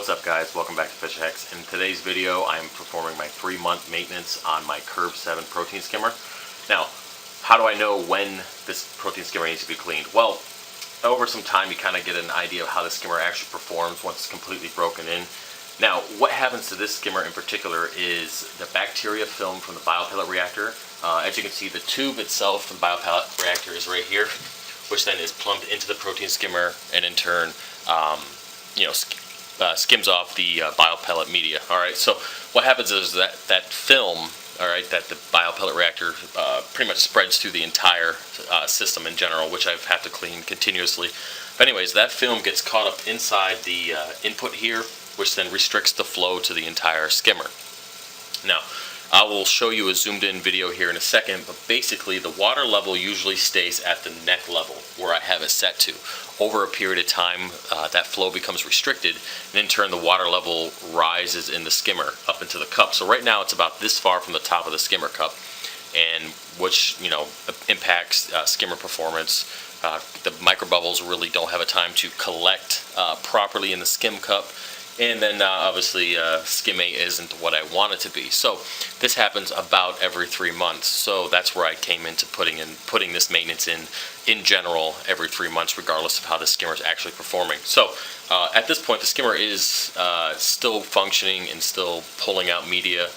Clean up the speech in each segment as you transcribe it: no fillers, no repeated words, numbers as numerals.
What's up guys, welcome back to Fish Hacks. In today's video I am performing my 3-month maintenance on my Curve 7 protein skimmer. Now, how do I know when this protein skimmer needs to be cleaned? Well, over some time you kind of get an idea of how the skimmer actually performs once it's completely broken in. Now, what happens to this skimmer in particular is the bacteria film from the biopellet reactor. As you can see, the tube itself from the biopellet reactor is right here, which then is plumbed into the protein skimmer and in turn skims off the biopellet media. Alright, so what happens is that film, alright, that the biopellet reactor pretty much spreads through the entire system in general, which I've had to clean continuously. But anyways, that film gets caught up inside the input here, which then restricts the flow to the entire skimmer. Now, I will show you a zoomed in video here in a second, but basically the water level usually stays at the neck level where I have it set to. Over a period of time, that flow becomes restricted, and in turn the water level rises in the skimmer up into the cup. So right now it's about this far from the top of the skimmer cup, and which impacts skimmer performance. The microbubbles really don't have a time to collect properly in the skim cup. And then obviously skimming isn't what I want it to be. So this happens about every 3 months. So that's where I came into putting this maintenance in general every 3 months, regardless of how the skimmer is actually performing. So at this point, the skimmer is still functioning and still pulling out media,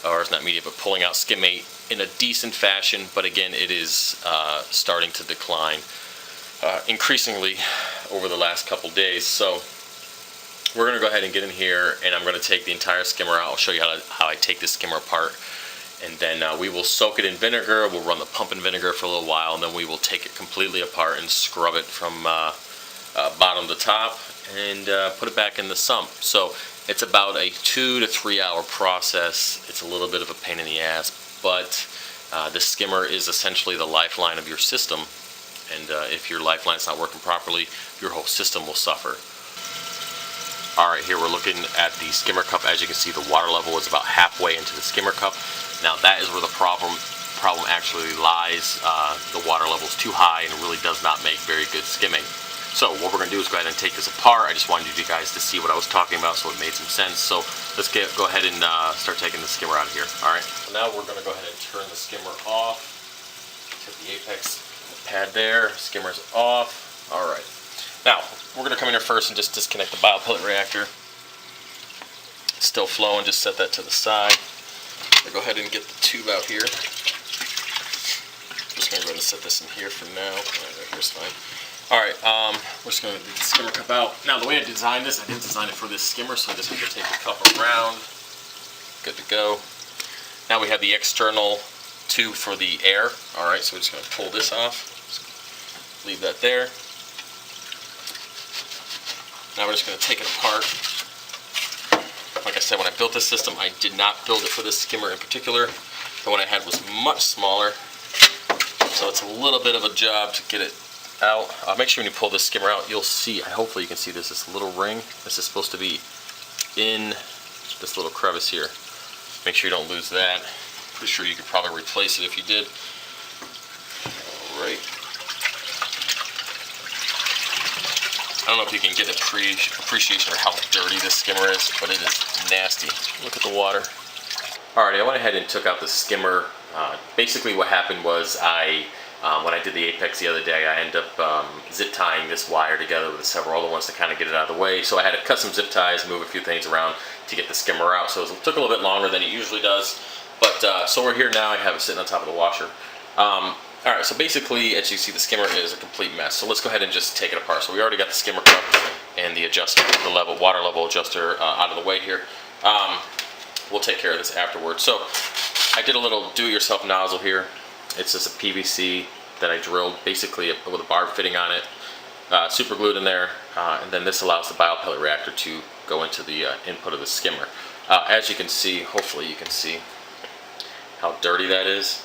or it's not media, but pulling out skimmate in a decent fashion. But again, it is starting to decline increasingly over the last couple days. So we're going to go ahead and get in here, and I'm going to take the entire skimmer out. I'll show you how I take this skimmer apart, and then we will soak it in vinegar. We'll run the pump in vinegar for a little while, and then we will take it completely apart and scrub it from bottom to top and put it back in the sump. So it's about a 2 to 3 hour process. It's a little bit of a pain in the ass, but the skimmer is essentially the lifeline of your system, and if your lifeline's not working properly, your whole system will suffer. Alright, here we're looking at the skimmer cup. As you can see, the water level is about halfway into the skimmer cup. Now that is where the problem actually lies. The water level is too high and it really does not make very good skimming. So what we're going to do is go ahead and take this apart. I just wanted you guys to see what I was talking about, so it made some sense. So let's go ahead and start taking the skimmer out of here. Alright, so now we're going to go ahead and turn the skimmer off. Hit the apex pad there. Skimmer's off. Alright. Now, we're going to come in here first and just disconnect the biopellet reactor. It's still flowing, just set that to the side. I'll go ahead and get the tube out here. I'm just going to go ahead and set this in here for now. Right here's fine. Alright, we're just going to get the skimmer cup out. Now, the way I designed this, I didn't design it for this skimmer, so I just have to take the cup around. Good to go. Now we have the external tube for the air. Alright, so we're just going to pull this off. Just leave that there. Now we're just going to take it apart. Like I said, when I built this system, I did not build it for this skimmer in particular. The one I had was much smaller, so it's a little bit of a job to get it out. Make sure when you pull this skimmer out, you'll see, hopefully you can see this little ring. This is supposed to be in this little crevice here. Make sure you don't lose that. Pretty sure you could probably replace it if you did. Alright. I don't know if you can get appreciation of how dirty this skimmer is, but it is nasty. Look at the water. Alrighty, I went ahead and took out the skimmer. Basically what happened was when I did the apex the other day, I ended up zip tying this wire together with several other ones to kind of get it out of the way. So I had to cut some zip ties, move a few things around to get the skimmer out. So it took a little bit longer than it usually does. But so we're here now. I have it sitting on top of the washer. Alright, so basically, as you see, the skimmer is a complete mess. So let's go ahead and just take it apart. So we already got the skimmer cup and the adjuster, the water level adjuster out of the way here. We'll take care of this afterwards. So I did a little do-it-yourself nozzle here. It's just a PVC that I drilled, basically with a barb fitting on it, super glued in there, and then this allows the biopellet reactor to go into the input of the skimmer. As you can see, hopefully you can see how dirty that is.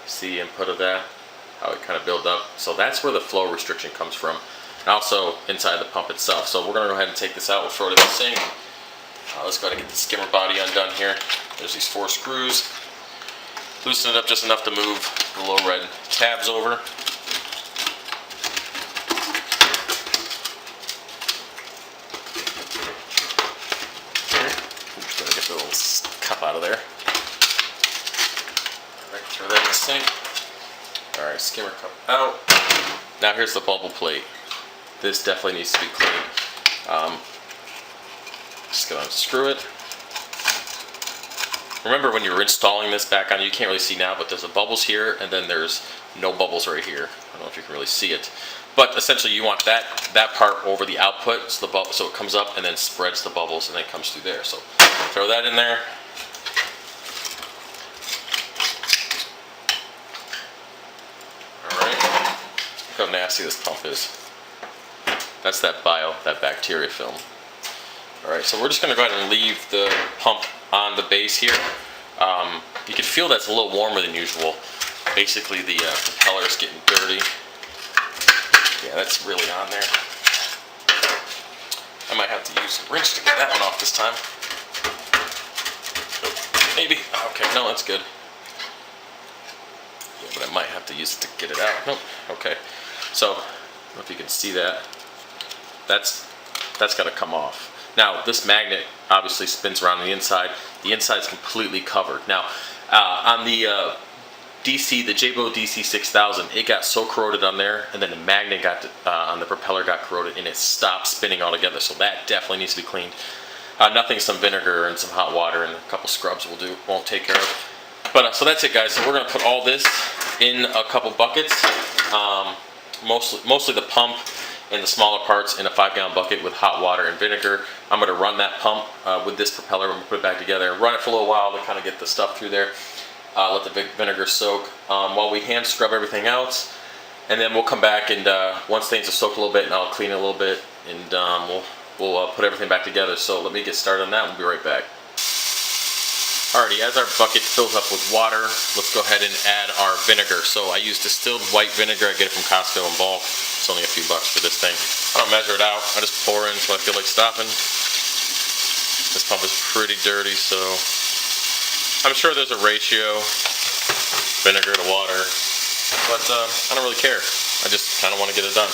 See the input of that, how it kind of builds up. So that's where the flow restriction comes from, and also inside the pump itself. So we're going to go ahead and take this out. We'll throw it in the sink. Let's go ahead and get the skimmer body undone here. There's these 4 screws. Loosen it up just enough to move the little red tabs over. the little cup out of there. Alright, throw that in the sink. Alright, skimmer cup out. Now here's the bubble plate. This definitely needs to be cleaned. Just gonna unscrew it. Remember when you were installing this back on, you can't really see now, but there's the bubbles here, and then there's no bubbles right here. I don't know if you can really see it. But essentially you want that part over the output, so it comes up and then spreads the bubbles and then comes through there. So throw that in there. Alright. Look how nasty this pump is. That's that bacteria film. Alright, so we're just going to go ahead and leave the pump on the base here. You can feel that's a little warmer than usual. Basically the propeller is getting dirty. Yeah, that's really on there. I might have to use a wrench to get that one off this time. Maybe. Okay, no, that's good. Yeah, but I might have to use it to get it out. Nope. Okay. So, I don't know if you can see that. That's got to come off. Now, this magnet obviously spins around the inside. The inside is completely covered. Now, on the the Jabo DC 6000, it got so corroded on there, and then the magnet on the propeller got corroded, and it stopped spinning altogether. So that definitely needs to be cleaned. Nothing, some vinegar and some hot water and a couple scrubs won't take care of. But so that's it, guys. So we're gonna put all this in a couple buckets. Mostly the pump and the smaller parts in a 5-gallon bucket with hot water and vinegar. I'm going to run that pump with this propeller. I'm going to put it back together and run it for a little while to kind of get the stuff through there. Let the vinegar soak while we hand scrub everything else. And then we'll come back and once things have soaked a little bit, and I'll clean it a little bit, and we'll put everything back together. So let me get started on that and we'll be right back. Alrighty, as our bucket fills up with water, let's go ahead and add our vinegar. So I use distilled white vinegar. I get it from Costco in bulk. It's only a few bucks for this thing. I don't measure it out. I just pour in until I feel like stopping. This pump is pretty dirty, so I'm sure there's a ratio, vinegar to water, but I don't really care. I just kind of want to get it done.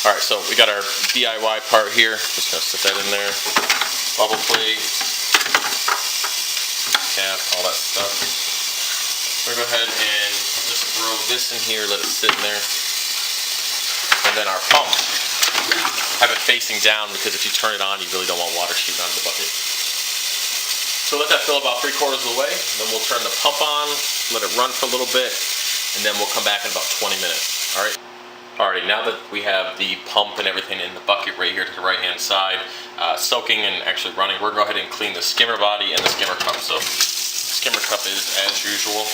Alright, so we got our DIY part here. Just going to sit that in there. Bubble plate. Cap, all that stuff. We're going to go ahead and just throw this in here, let it sit in there. And then our pump, have it facing down, because if you turn it on, you really don't want water shooting out of the bucket. So let that fill about 3/4 of the way, and then we'll turn the pump on, let it run for a little bit, and then we'll come back in about 20 minutes. Alright? Alrighty, now that we have the pump and everything in the bucket right here to the right hand side, soaking and actually running, we're going to go ahead and clean the skimmer body and the skimmer cup. So, skimmer cup is as usual.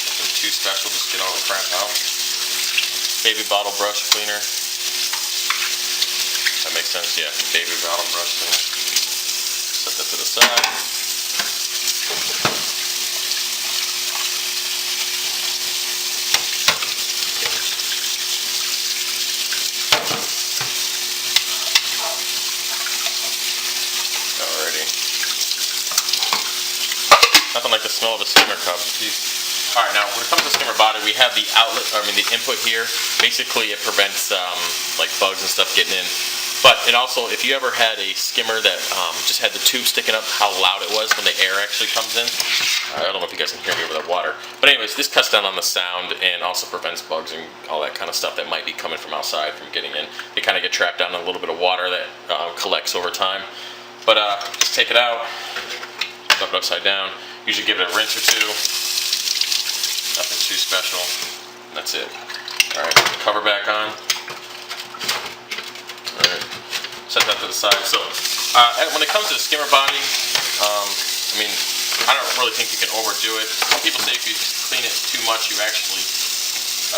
Nothing too special, just get all the crap out. Baby bottle brush cleaner. That makes sense, yeah. Baby bottle brush cleaner. Set that to the side. Nothing like the smell of a skimmer cup. Jeez. Alright, now when it comes to skimmer body, we have the outlet, the input here. Basically it prevents like bugs and stuff getting in. But it also, if you ever had a skimmer that just had the tube sticking up, how loud it was when the air actually comes in. I don't know if you guys can hear me over the water. But anyways, this cuts down on the sound and also prevents bugs and all that kind of stuff that might be coming from outside from getting in. They kind of get trapped down in a little bit of water that collects over time. But just take it out, flip it upside down. Usually give it a rinse or two. Nothing too special. And that's it. Alright, cover back on. Alright, set that to the side. So, when it comes to the skimmer body, I mean, I don't really think you can overdo it. Some people say if you clean it too much, you actually,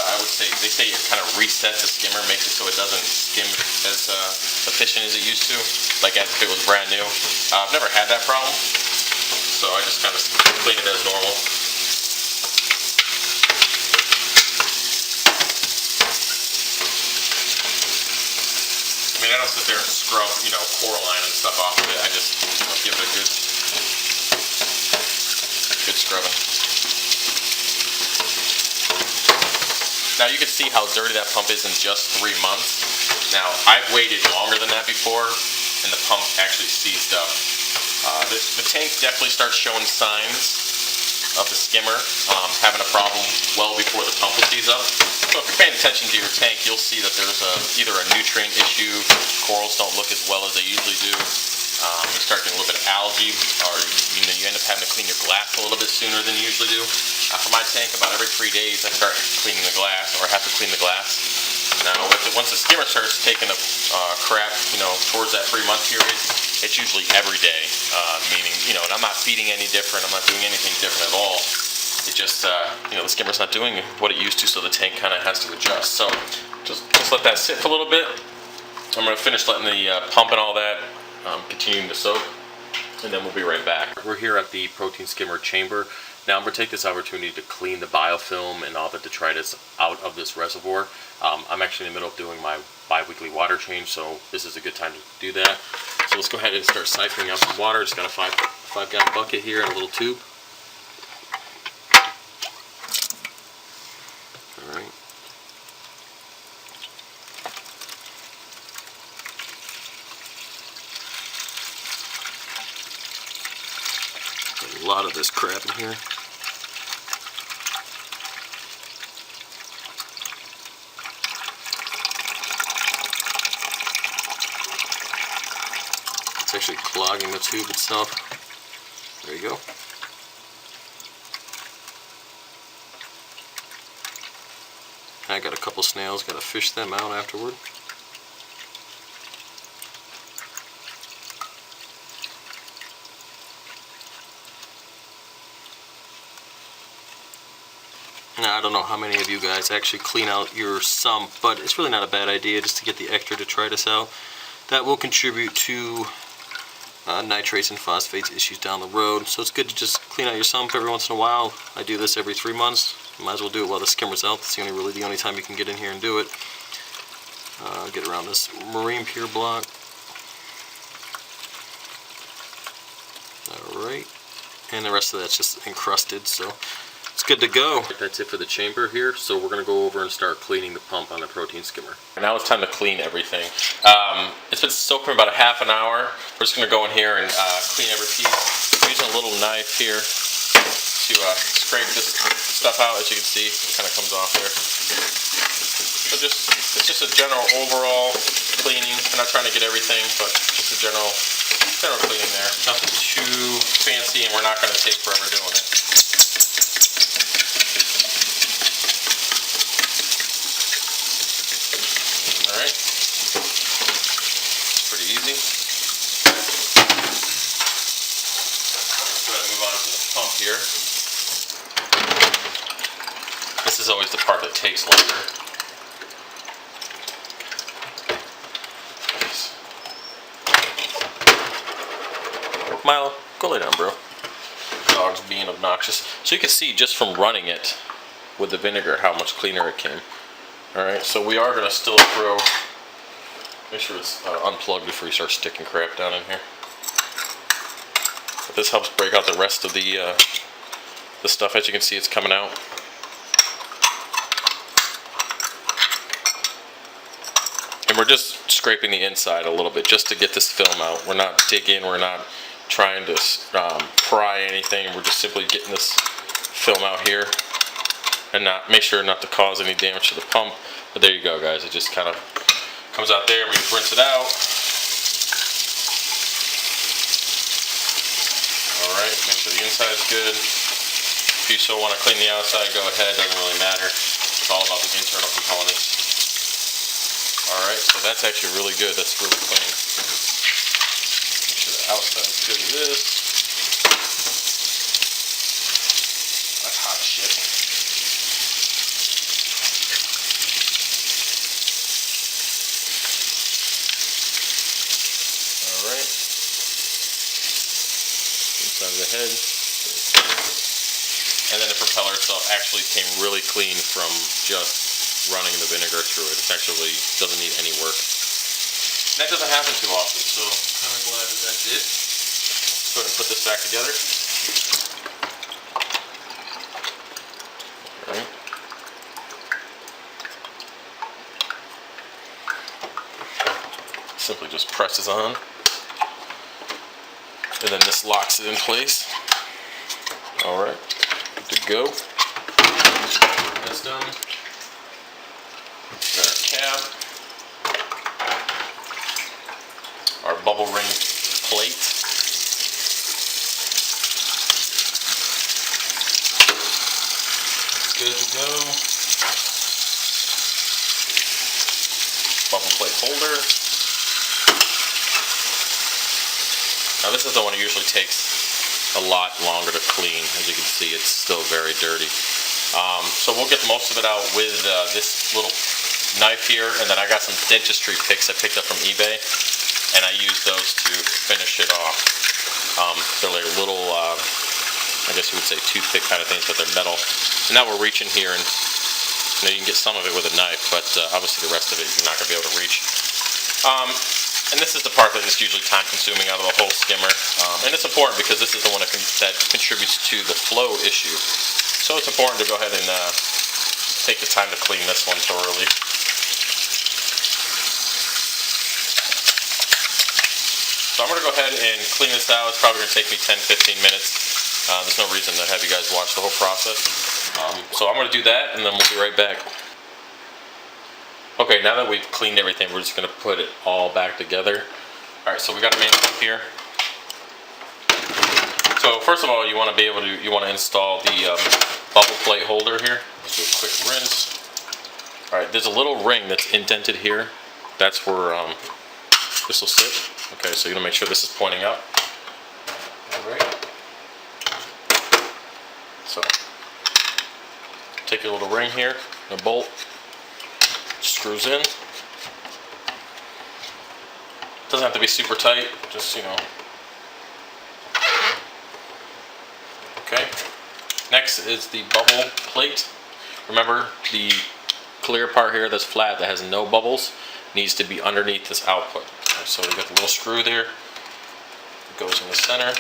I would say, they say it kind of resets the skimmer, makes it so it doesn't skim as efficient as it used to, like as if it was brand new. I've never had that problem. So I just kind of clean it as normal. I mean, I don't sit there and scrub, Coraline and stuff off of it. I just give it a good scrubbing. Now you can see how dirty that pump is in just 3 months. Now I've waited longer than that before, and the pump actually seized up. The tank definitely starts showing signs of the skimmer having a problem well before the pump will seize up. So if you're paying attention to your tank, you'll see that there's either a nutrient issue, corals don't look as well as they usually do, you start getting a little bit of algae, or you end up having to clean your glass a little bit sooner than you usually do. For my tank, about every 3 days I start cleaning the glass, or have to clean the glass. Now, once the skimmer starts taking a crap, towards that 3-month period, it's usually every day, meaning, and I'm not feeding any different, I'm not doing anything different at all. It just, the skimmer's not doing what it used to, so the tank kind of has to adjust. So, just let that sit for a little bit. I'm going to finish letting the pump and all that continuing to soak, and then we'll be right back. We're here at the protein skimmer chamber. Now I'm going to take this opportunity to clean the biofilm and all the detritus out of this reservoir. I'm actually in the middle of doing my bi-weekly water change, so this is a good time to do that. So let's go ahead and start siphoning out some water. Just got a 5-gallon bucket here and a little tube. Alright. A lot of this crap in here. It's actually clogging the tube itself. There you go. I got a couple snails, got to fish them out afterward. Now, I don't know how many of you guys actually clean out your sump, but it's really not a bad idea just to get the extra detritus out. That will contribute to nitrates and phosphates issues down the road. So it's good to just clean out your sump every once in a while. I do this every 3 months. Might as well do it while the skimmer's out. That's really the only time you can get in here and do it. Get around this marine pure block. Alright. And the rest of that's just encrusted, so it's good to go. That's it for the chamber here, so we're going to go over and start cleaning the pump on the protein skimmer. Now it's time to clean everything. It's been soaked for about a half an hour. We're just going to go in here and clean every piece. I'm using a little knife here to scrape this stuff out. As you can see, it kind of comes off there. So it's just a general overall cleaning. I'm not trying to get everything, but just a general cleaning there. Nothing too fancy, and we're not going to take forever doing it. Alright. Pretty easy. Let's go ahead and move on to the pump here. This is always the part that takes longer. Milo, go lay down, bro. Dog's being obnoxious. So you can see just from running it with the vinegar how much cleaner it came. Alright, so we are going to still throw, make sure it's unplugged before you start sticking crap down in here. But this helps break out the rest of the stuff. As you can see, it's coming out. And we're just scraping the inside a little bit just to get this film out. We're not digging, we're not trying to pry anything. We're just simply getting this film out here and make sure not to cause any damage to the pump. But there you go, guys. It just kind of comes out there. We rinse it out. Alright, make sure the inside's good. If you still want to clean the outside, go ahead. Doesn't really matter. It's all about the internal components. Alright, so that's actually really good. That's really clean. Make sure the outside's good as this. That's hot shit. Alright. Inside of the head. And then the propeller itself actually came really clean from just running the vinegar through it. It actually doesn't need any work. And that doesn't happen too often, so I'm kind of glad that did. Let's go ahead and put this back together. Alright. Simply just presses on. and then this locks it in place. All right, good to go. That's done. Got our cap, our bubble ring plate. That's good to go. Bubble plate holder. Now this is the one that usually takes a lot longer to clean. As you can see, it's still very dirty. So we'll get most of it out with this little knife here, and then I got some dentistry picks I picked up from eBay, and I use those to finish it off. They're like little, I guess you would say toothpick kind of things, but they're metal. So now we're reaching here, and you can get some of it with a knife, but obviously the rest of it you're not going to be able to reach. And this is the part that is usually time consuming out of the whole skimmer. And it's important because this is the one that contributes to the flow issue. So it's important to go ahead and take the time to clean this one thoroughly. So I'm going to go ahead and clean this out. It's probably going to take me 10-15 minutes. There's no reason to have you guys watch the whole process. So I'm going to do that, and then we'll be right back. Okay, now that we've cleaned everything, we're just going to put it all back together. Alright, so we got a main pump here. So first of all, you want to install the bubble plate holder here. Let's do a quick rinse. Alright, there's a little ring that's indented here. That's where this will sit. Okay, so you're going to make sure this is pointing up. Alright. So, take your little ring here, a bolt. Screws in. Doesn't have to be super tight, just, you know. Okay. Next is the bubble plate. Remember, the clear part here that's flat, that has no bubbles, needs to be underneath this output. Right, so we got the little screw there. It goes in the center.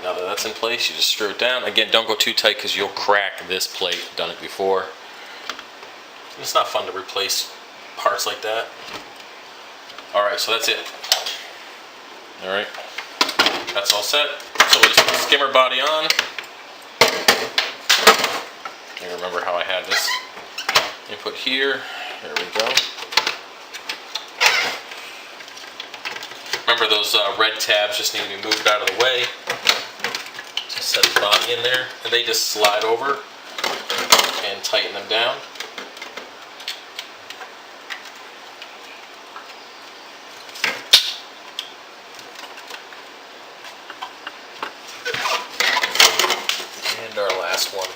Now that that's in place, you just screw it down. Again, don't go too tight because you'll crack this plate. I've done it before. It's not fun to replace parts like that. Alright, so that's it. Alright, that's all set. So we'll just put the skimmer body on. I remember how I had this input here. There we go. Remember those red tabs just need to be moved out of the way. Set the body in there, and they just slide over and tighten them down. And our last one.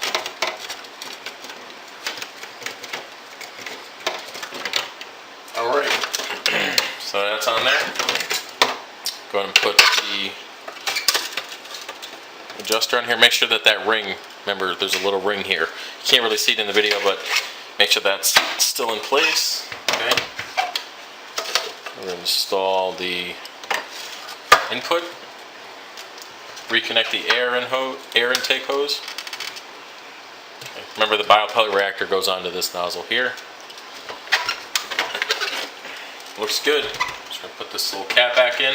Alright, so that's on there. Go ahead and put the adjuster on here. Make sure that that ring, remember there's a little ring here. You can't really see it in the video, but make sure that's still in place. Okay. We're going to install the input. Reconnect the air intake hose. Okay. Remember the biopellet reactor goes onto this nozzle here. Looks good. Just going to put this little cap back in.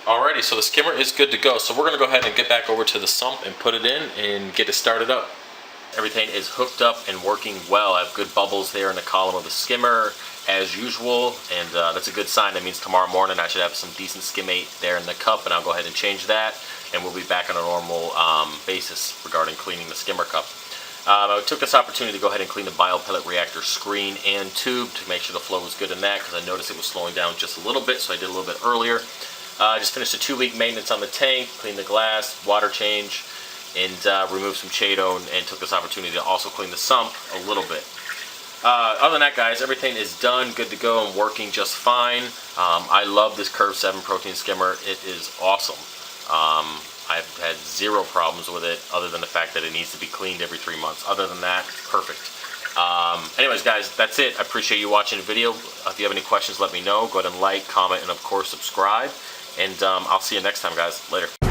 Alrighty, so the skimmer is good to go. So we're going to go ahead and get back over to the sump and put it in and get it started up. Everything is hooked up and working well. I have good bubbles there in the column of the skimmer as usual, and that's a good sign. That means tomorrow morning I should have some decent skimmate there in the cup, and I'll go ahead and change that, and we'll be back on a normal basis regarding cleaning the skimmer cup. I took this opportunity to go ahead and clean the biopellet reactor screen and tube to make sure the flow was good in that, because I noticed it was slowing down just a little bit, so I did a little bit earlier. I just finished a 2-week maintenance on the tank, cleaned the glass, water change, and removed some Chaeto, and took this opportunity to also clean the sump a little bit. Other than that, guys, everything is done, good to go, and working just fine. I love this Curve 7 protein skimmer. It is awesome. I've had zero problems with it, other than the fact that it needs to be cleaned every 3 months. Other than that, perfect. Anyways, guys, that's it. I appreciate you watching the video. If you have any questions, let me know. Go ahead and like, comment, and of course subscribe. And I'll see you next time, guys. Later.